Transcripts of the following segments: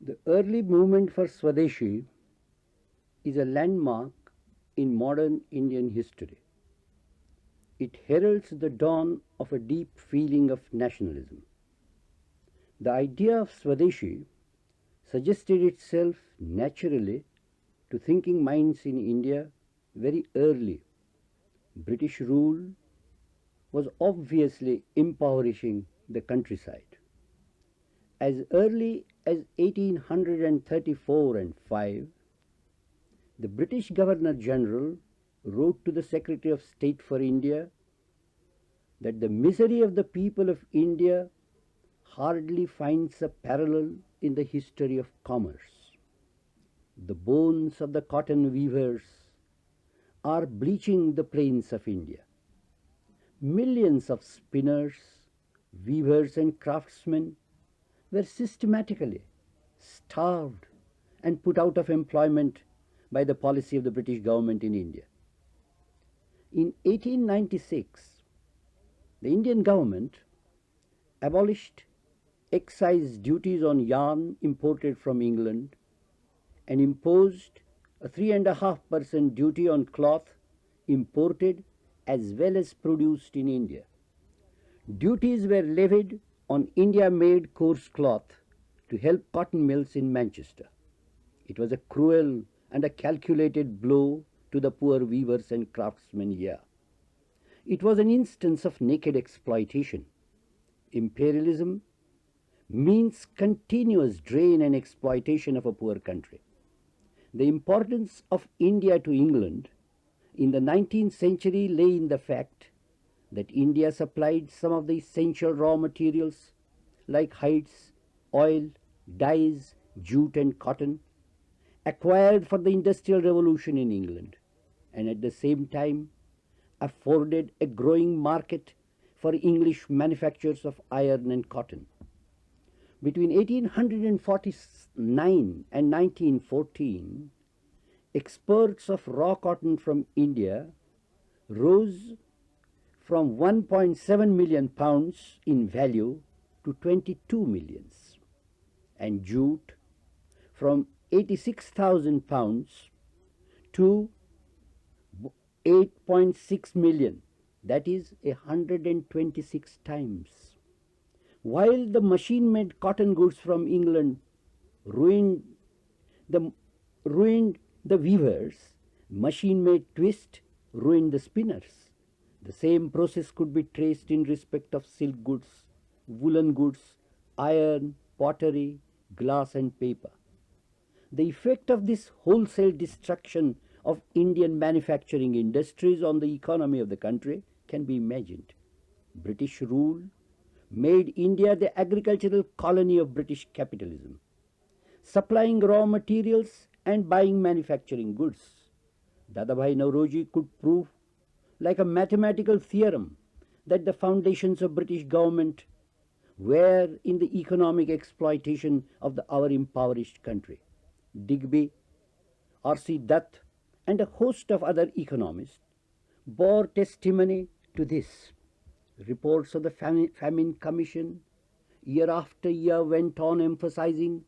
The early movement for Swadeshi is a landmark in modern Indian history. It heralds the dawn of a deep feeling of nationalism. The idea of Swadeshi suggested itself naturally to thinking minds in India very early. British rule was obviously impoverishing the countryside. As early as 1834 and 5, the British Governor General wrote to the Secretary of State for India that the misery of the people of India hardly finds a parallel in the history of commerce. The bones of the cotton weavers are bleaching the plains of India. Millions of spinners, weavers, and craftsmen were systematically starved and put out of employment by the policy of the British government in India. In 1896, the Indian government abolished excise duties on yarn imported from England and imposed a 3.5% duty on cloth imported as well as produced in India. Duties were levied on India-made coarse cloth to help cotton mills in Manchester. It was a cruel and a calculated blow to the poor weavers and craftsmen here. It was an instance of naked exploitation. Imperialism means continuous drain and exploitation of a poor country. The importance of India to England in the 19th century lay in the fact that India supplied some of the essential raw materials like hides, oil, dyes, jute, and cotton, acquired for the Industrial Revolution in England, and at the same time afforded a growing market for English manufactures of iron and cotton. Between 1849 and 1914, exports of raw cotton from India rose from 1.7 million pounds in value to 22 millions, and jute from 86,000 pounds to 8.6 million, that is 126 times. While the machine-made cotton goods from England ruined the weavers, machine-made twist ruined the spinners. The same process could be traced in respect of silk goods, woolen goods, iron, pottery, glass, and paper. The effect of this wholesale destruction of Indian manufacturing industries on the economy of the country can be imagined. British rule made India the agricultural colony of British capitalism, supplying raw materials and buying manufacturing goods. Dadabhai Nauroji could prove, like a mathematical theorem, that the foundations of British government were in the economic exploitation of our impoverished country. Digby, R.C. Dutt, and a host of other economists bore testimony to this. Reports of the famine commission year after year went on emphasizing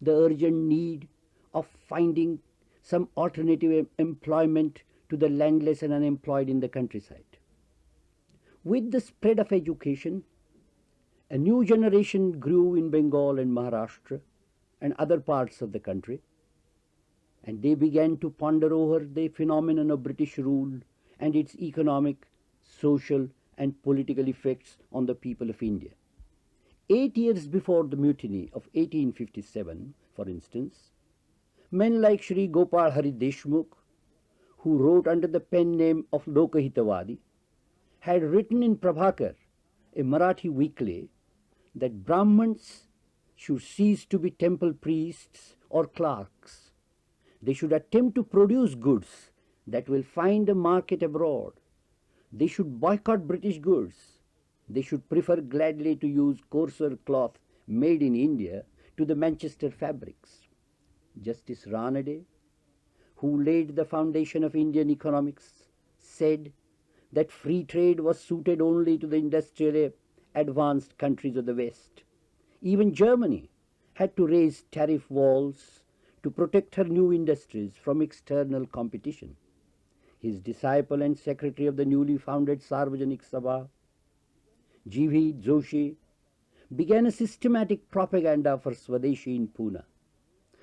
the urgent need of finding some alternative employment to the landless and unemployed in the countryside. With the spread of education, a new generation grew in Bengal and Maharashtra and other parts of the country, and they began to ponder over the phenomenon of British rule and its economic, social, and political effects on the people of India. 8 years before the mutiny of 1857, for instance, men like Shri Gopal Hari Deshmukh, who wrote under the pen name of Lokahitavadi, had written in Prabhakar, a Marathi weekly, that Brahmins should cease to be temple priests or clerks. They should attempt to produce goods that will find a market abroad. They should boycott British goods. They should prefer gladly to use coarser cloth made in India to the Manchester fabrics. Justice Ranade, who laid the foundation of Indian economics, said that free trade was suited only to the industrially advanced countries of the West. Even Germany had to raise tariff walls to protect her new industries from external competition. His disciple and secretary of the newly founded Sarvajanik Sabha, G.V. Joshi, began a systematic propaganda for Swadeshi in Pune.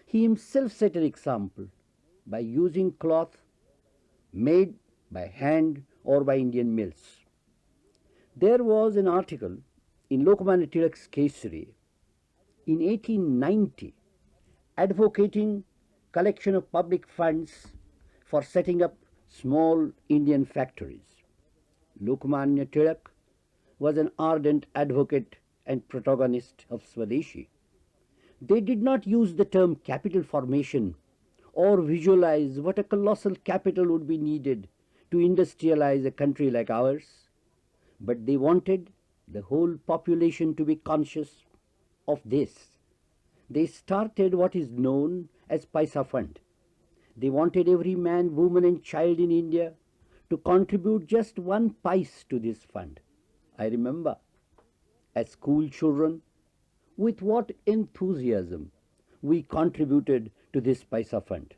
He himself set an example by using cloth made by hand or by Indian mills. There was an article in Lokmanya Tilak's Kesari in 1890 advocating collection of public funds for setting up small Indian factories. Lokmanya Tilak was an ardent advocate and protagonist of Swadeshi. They did not use the term capital formation or visualize what a colossal capital would be needed to industrialize a country like ours, but they wanted the whole population to be conscious of this. They started what is known as Paisa Fund. They wanted every man, woman and child in India to contribute just one paise to this fund. I remember, as school children, with what enthusiasm we contributed to this Paisa Fund.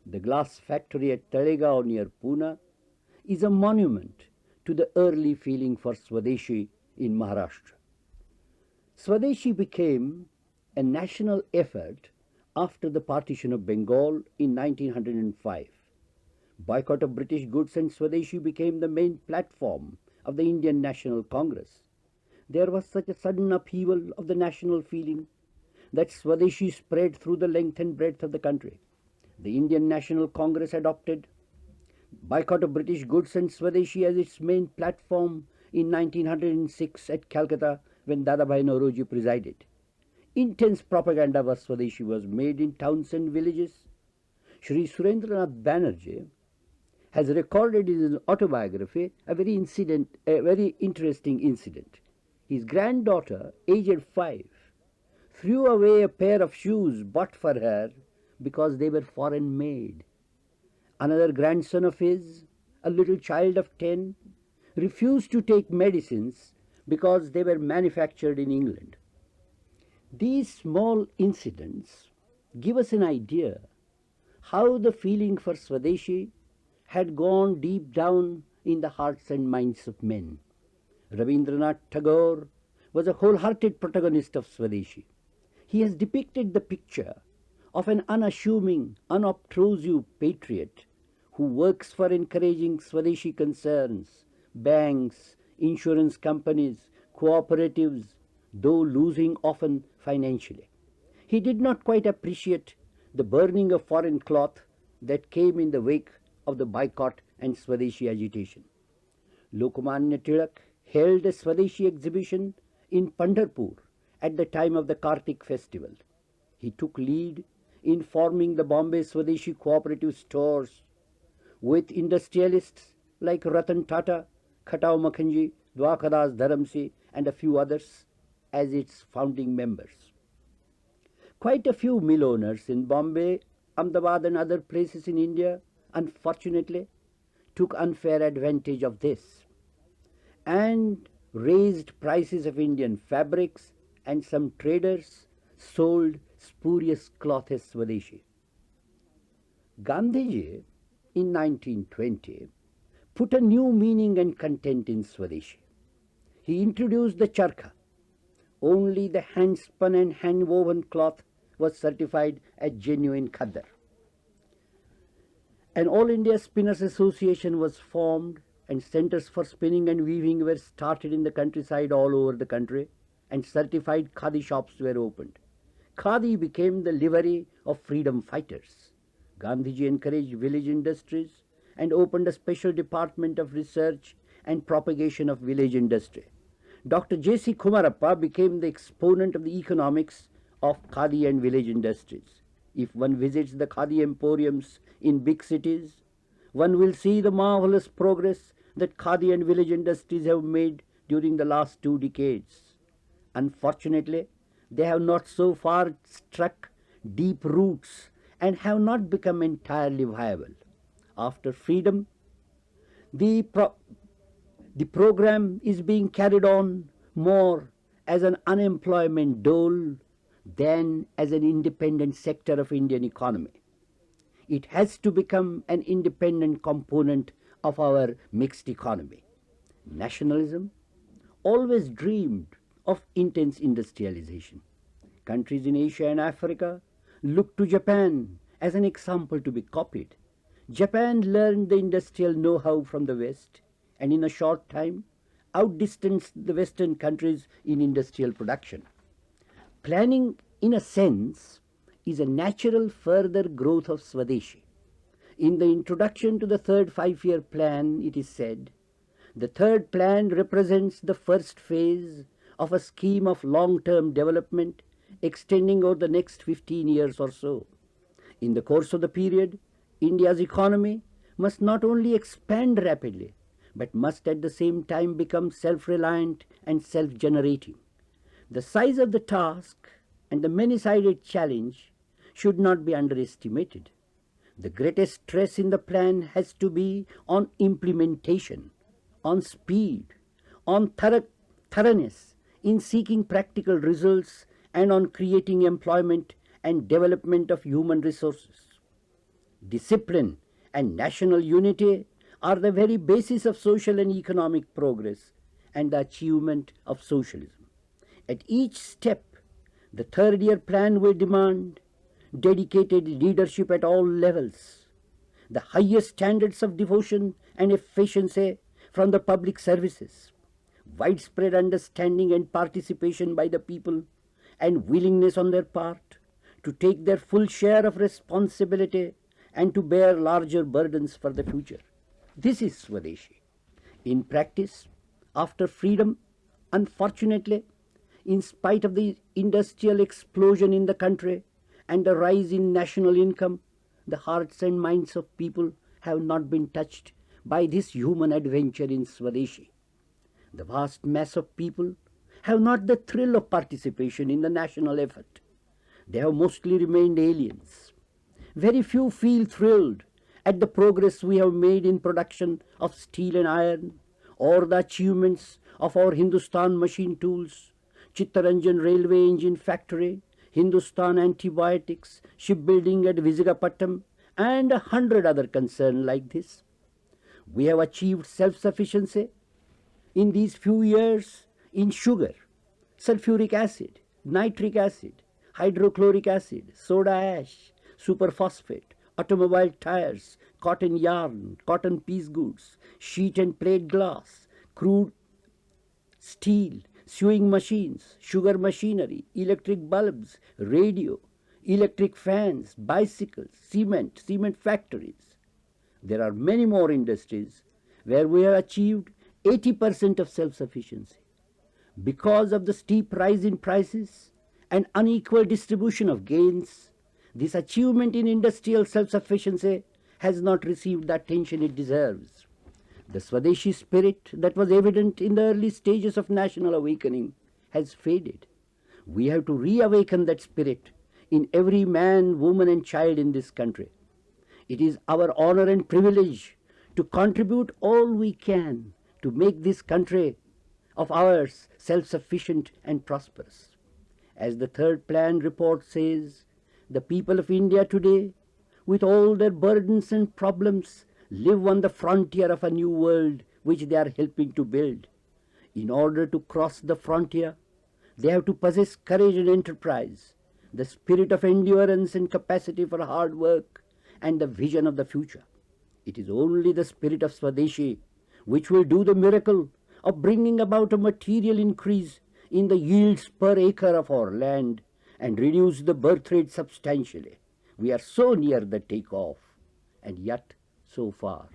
The glass factory at Talegaon near Pune is a monument to the early feeling for Swadeshi in Maharashtra. Swadeshi became a national effort after the partition of Bengal in 1905. Boycott of British goods and Swadeshi became the main platform of the Indian National Congress. There was such a sudden upheaval of the national feeling that Swadeshi spread through the length and breadth of the country. The Indian National Congress adopted boycott of British goods and Swadeshi as its main platform in 1906 at Calcutta when Dadabhai Nauroji presided. Intense propaganda of Swadeshi was made in towns and villages. Shri Surendranath Banerjee has recorded in his autobiography a very interesting incident. His granddaughter, aged 5, threw away a pair of shoes bought for her because they were foreign made. Another grandson of his, a little child of 10, refused to take medicines because they were manufactured in England. These small incidents give us an idea how the feeling for Swadeshi had gone deep down in the hearts and minds of men. Rabindranath Tagore was a wholehearted protagonist of Swadeshi. He has depicted the picture of an unassuming, unobtrusive patriot who works for encouraging Swadeshi concerns, banks, insurance companies, cooperatives, though losing often financially. He did not quite appreciate the burning of foreign cloth that came in the wake of the boycott and Swadeshi agitation. Lokmanya Tilak held a Swadeshi exhibition in Pandharpur at the time of the Kartik festival. He took lead in forming the Bombay Swadeshi cooperative stores with industrialists like Ratan Tata, Khatau Makhanji, Dwakadas Dharamsi and a few others as its founding members. Quite a few mill owners in Bombay, Ahmedabad and other places in India, unfortunately, took unfair advantage of this and raised prices of Indian fabrics, and some traders sold spurious cloth as Swadeshi. Gandhiji in 1920 put a new meaning and content in Swadeshi. He introduced the charkha. Only the hand-spun and hand-woven cloth was certified as genuine khadar. An All India Spinners Association was formed and centers for spinning and weaving were started in the countryside all over the country and certified khadi shops were opened. Khadi became the livery of freedom fighters. Gandhiji encouraged village industries and opened a special department of research and propagation of village industry. Dr. J.C. Kumarappa became the exponent of the economics of khadi and village industries. If one visits the khadi emporiums in big cities, one will see the marvelous progress that khadi and village industries have made during the last 2 decades. Unfortunately, they have not so far struck deep roots and have not become entirely viable. After freedom, the program is being carried on more as an unemployment dole than as an independent sector of Indian economy. It has to become an independent component of our mixed economy. Nationalism always dreamed of intense industrialization. Countries in Asia and Africa look to Japan as an example to be copied. Japan learned the industrial know-how from the West and in a short time outdistanced the Western countries in industrial production. Planning, in a sense, is a natural further growth of Swadeshi. In the introduction to the third five-year plan, it is said, the third plan represents the first phase of a scheme of long-term development extending over the next 15 years or so. In the course of the period, India's economy must not only expand rapidly, but must at the same time become self-reliant and self-generating. The size of the task and the many-sided challenge should not be underestimated. The greatest stress in the plan has to be on implementation, on speed, on thoroughness in seeking practical results, and on creating employment and development of human resources. Discipline and national unity are the very basis of social and economic progress and the achievement of socialism. At each step, the third-year plan will demand dedicated leadership at all levels, the highest standards of devotion and efficiency from the public services, widespread understanding and participation by the people, and willingness on their part to take their full share of responsibility and to bear larger burdens for the future. This is Swadeshi. In practice, after freedom, unfortunately, in spite of the industrial explosion in the country and the rise in national income, the hearts and minds of people have not been touched by this human adventure in Swadeshi. The vast mass of people have not the thrill of participation in the national effort. They have mostly remained aliens. Very few feel thrilled at the progress we have made in production of steel and iron, or the achievements of our Hindustan machine tools, Chittaranjan railway engine factory, Hindustan antibiotics, shipbuilding at Visakhapatnam, and 100 other concerns like this. We have achieved self-sufficiency in these few years in sugar, sulfuric acid, nitric acid, hydrochloric acid, soda ash, superphosphate, automobile tires, cotton yarn, cotton piece goods, sheet and plate glass, crude steel, sewing machines, sugar machinery, electric bulbs, radio, electric fans, bicycles, cement factories. There are many more industries where we have achieved 80% of self-sufficiency. Because of the steep rise in prices and unequal distribution of gains, this achievement in industrial self-sufficiency has not received the attention it deserves. The Swadeshi spirit that was evident in the early stages of national awakening has faded. We have to reawaken that spirit in every man, woman and child in this country. It is our honor and privilege to contribute all we can to make this country of ours self-sufficient and prosperous. As the third plan report says, the people of India today, with all their burdens and problems, live on the frontier of a new world which they are helping to build. In order to cross the frontier, they have to possess courage and enterprise, the spirit of endurance and capacity for hard work, and the vision of the future. It is only the spirit of Swadeshi which will do the miracle of bringing about a material increase in the yields per acre of our land and reduce the birth rate substantially. We are so near the takeoff, and yet so far.